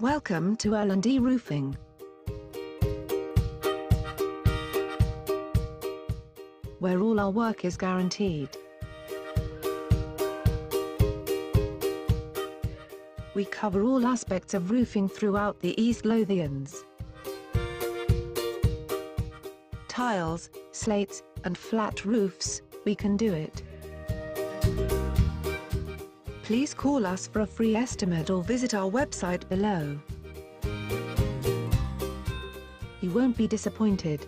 Welcome to L&D Roofing. Where all our work is guaranteed. We cover all aspects of roofing throughout the East Lothians. Tiles, slates, and flat roofs, we can do it. Please call us for a free estimate or visit our website below. You won't be disappointed.